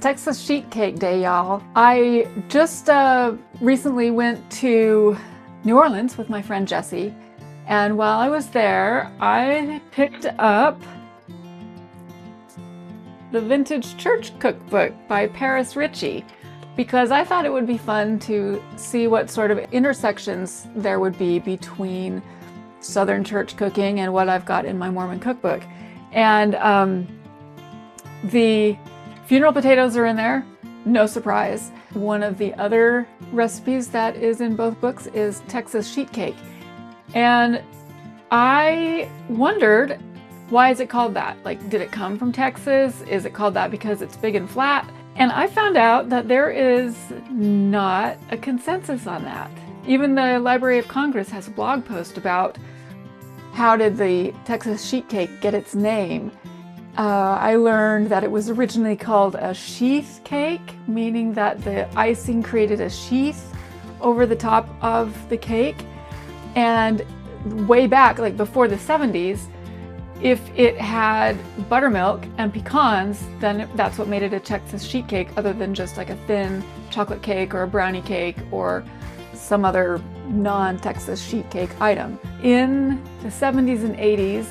Texas Sheet Cake Day, y'all. I just recently went to New Orleans with my friend Jessie, and while I was there, I picked up the Vintage Church Cookbook by Parrish Ritchie because I thought it would be fun to see what sort of intersections there would be between Southern church cooking and what I've got in my Mormon cookbook. And the funeral potatoes are in there, no surprise. One of the other recipes that is in both books is Texas sheet cake. And I wondered, why is it called that? Like, did it come from Texas? Is it called that because it's big and flat? And I found out that there is not a consensus on that. Even the Library of Congress has a blog post about how did the Texas sheet cake get its name. I learned that it was originally called a sheath cake, meaning that the icing created a sheath over the top of the cake. And way back, like before the 70s, if it had buttermilk and pecans, then that's what made it a Texas sheet cake, other than just like a thin chocolate cake or a brownie cake or some other non-Texas sheet cake item. In the 70s and 80s,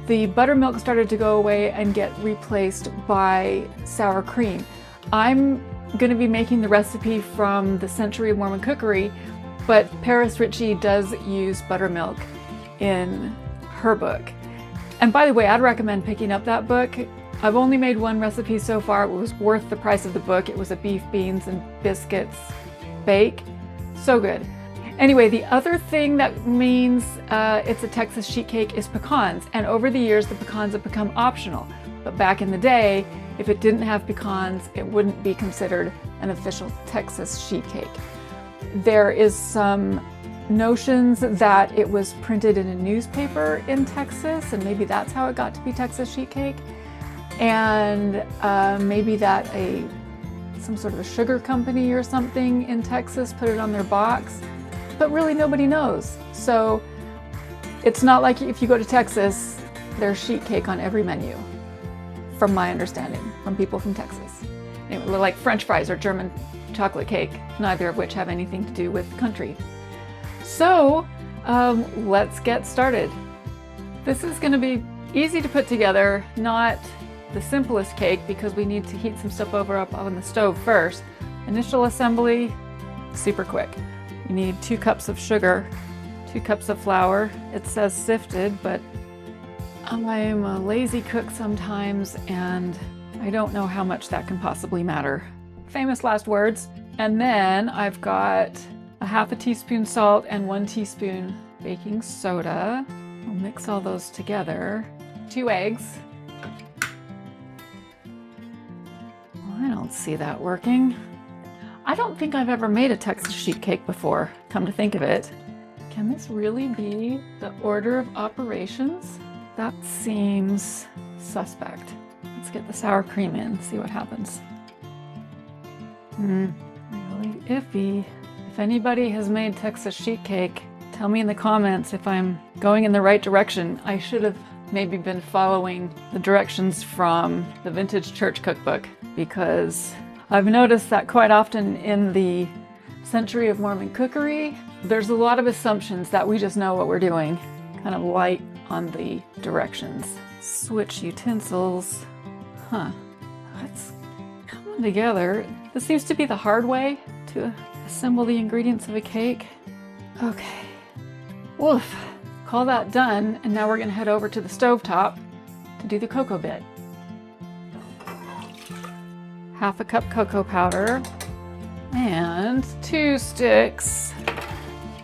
the buttermilk started to go away and get replaced by sour cream. I'm going to be making the recipe from the Century of Mormon Cookery, but Parrish Ritchie does use buttermilk in her book. And by the way, I'd recommend picking up that book. I've only made one recipe so far. It was worth the price of the book. It was a beef, beans, and biscuits bake. So good. Anyway, the other thing that means it's a Texas sheet cake is pecans. And over the years, the pecans have become optional. But back in the day, if it didn't have pecans, it wouldn't be considered an official Texas sheet cake. There is some notions that it was printed in a newspaper in Texas, and maybe that's how it got to be Texas sheet cake. And maybe that some sort of a sugar company or something in Texas put it on their box. But really nobody knows. So it's not like if you go to Texas, there's sheet cake on every menu, from my understanding, from people from Texas. Anyway, like French fries or German chocolate cake, neither of which have anything to do with country. So let's get started. This is going to be easy to put together, not the simplest cake because we need to heat some stuff up on the stove first. Initial assembly, super quick. You need 2 cups of sugar, 2 cups of flour. It says sifted, but I'm a lazy cook sometimes and I don't know how much that can possibly matter. Famous last words. And then I've got a half a teaspoon salt and 1 teaspoon baking soda. I'll mix all those together. 2 eggs. Well, I don't see that working. I don't think I've ever made a Texas sheet cake before, come to think of it. Can this really be the order of operations? That seems suspect. Let's get the sour cream in, see what happens. Really iffy. If anybody has made Texas sheet cake, tell me in the comments if I'm going in the right direction. I should have maybe been following the directions from the Vintage Church Cookbook, because I've noticed that quite often in the Century of Mormon Cookery, there's a lot of assumptions that we just know what we're doing, kind of light on the directions. Switch utensils. It's coming together. This seems to be the hard way to assemble the ingredients of a cake. Okay. Woof. Call that done, and now we're going to head over to the stovetop to do the cocoa bit. Half a cup cocoa powder and 2 sticks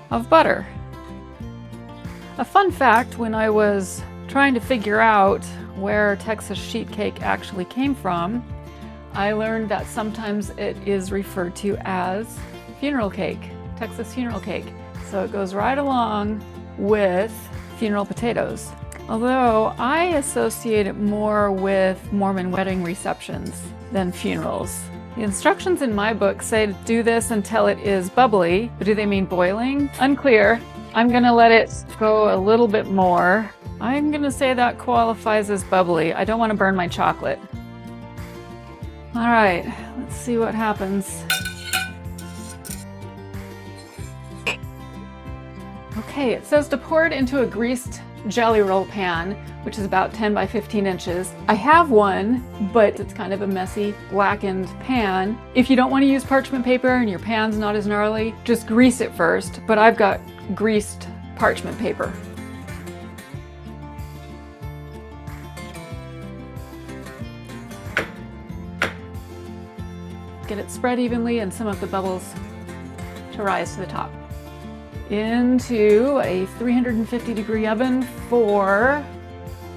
of butter. A fun fact, when I was trying to figure out where Texas sheet cake actually came from, I learned that sometimes it is referred to as funeral cake, Texas funeral cake. So it goes right along with funeral potatoes. Although I associate it more with Mormon wedding receptions than funerals. The instructions in my book say to do this until it is bubbly, but do they mean boiling? Unclear. I'm gonna let it go a little bit more. I'm gonna say that qualifies as bubbly. I don't want to burn my chocolate. All right, let's see what happens. Okay, it says to pour it into a greased jelly roll pan, which is about 10 by 15 inches. I have one, but it's kind of a messy, blackened pan. If you don't want to use parchment paper and your pan's not as gnarly, just grease it first, but I've got greased parchment paper. Get it spread evenly and some of the bubbles to rise to the top. Into a 350-degree oven for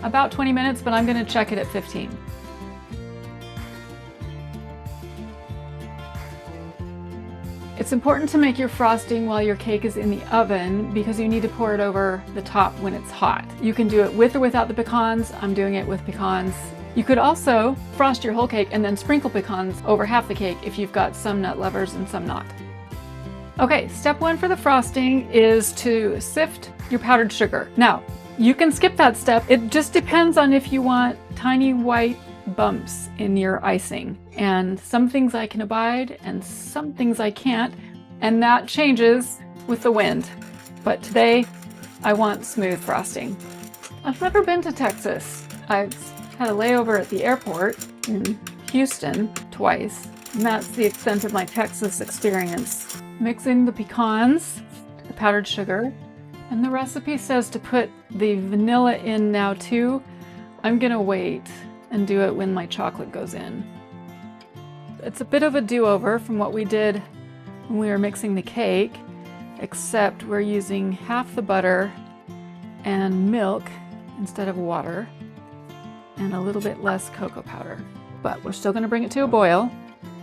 about 20 minutes, but I'm going to check it at 15. It's important to make your frosting while your cake is in the oven because you need to pour it over the top when it's hot. You can do it with or without the pecans. I'm doing it with pecans. You could also frost your whole cake and then sprinkle pecans over half the cake if you've got some nut lovers and some not. Okay, step one for the frosting is to sift your powdered sugar. Now, you can skip that step. It just depends on if you want tiny white bumps in your icing. And some things I can abide and some things I can't. And that changes with the wind. But today, I want smooth frosting. I've never been to Texas. I've had a layover at the airport in Houston twice. And that's the extent of my Texas experience. Mixing the pecans, the powdered sugar, and the recipe says to put the vanilla in now too. I'm gonna wait and do it when my chocolate goes in. It's a bit of a do-over from what we did when we were mixing the cake, except we're using half the butter and milk instead of water, and a little bit less cocoa powder. But we're still gonna bring it to a boil.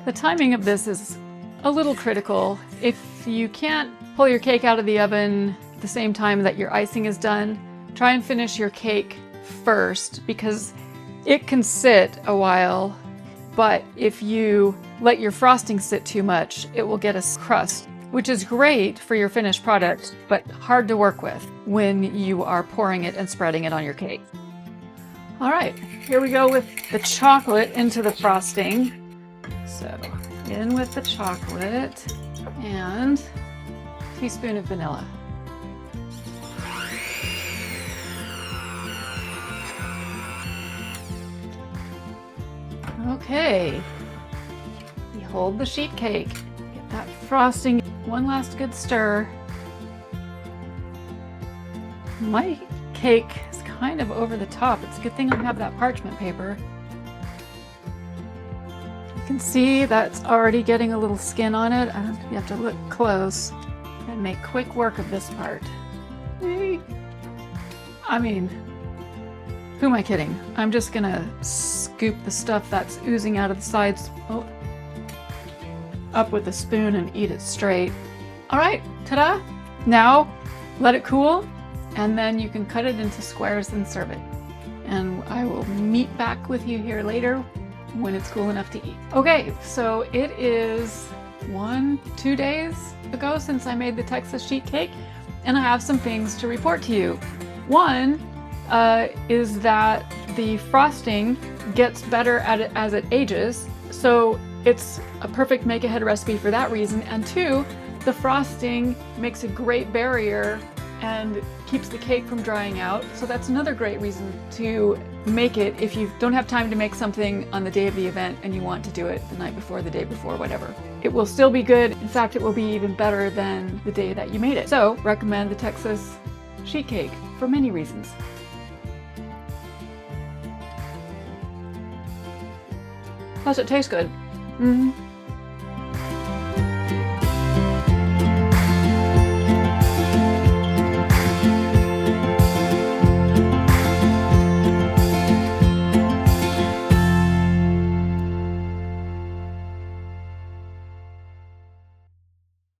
The timing of this is a little critical. If you can't pull your cake out of the oven at the same time that your icing is done, try and finish your cake first because it can sit a while, but if you let your frosting sit too much, it will get a crust, which is great for your finished product, but hard to work with when you are pouring it and spreading it on your cake. All right, here we go with the chocolate into the frosting. So in with the chocolate and a teaspoon of vanilla. Okay, we hold the sheet cake, get that frosting, one last good stir. My cake is kind of over the top. It's a good thing I have that parchment paper. You can see that's already getting a little skin on it. You have to look close and make quick work of this part. I mean, who am I kidding? I'm just gonna scoop the stuff that's oozing out of the sides up with a spoon and eat it straight. All right, ta-da! Now let it cool and then you can cut it into squares and serve it. And I will meet back with you here later when it's cool enough to eat. Okay, so it is 2 days ago since I made the Texas sheet cake, and I have some things to report to you. One is that the frosting gets better at it as it ages, so it's a perfect make-ahead recipe for that reason. And two, the frosting makes a great barrier and keeps the cake from drying out. So that's another great reason to make it if you don't have time to make something on the day of the event and you want to do it the night before, the day before, whatever. It will still be good. In fact, it will be even better than the day that you made it. So recommend the Texas sheet cake for many reasons. Plus it tastes good.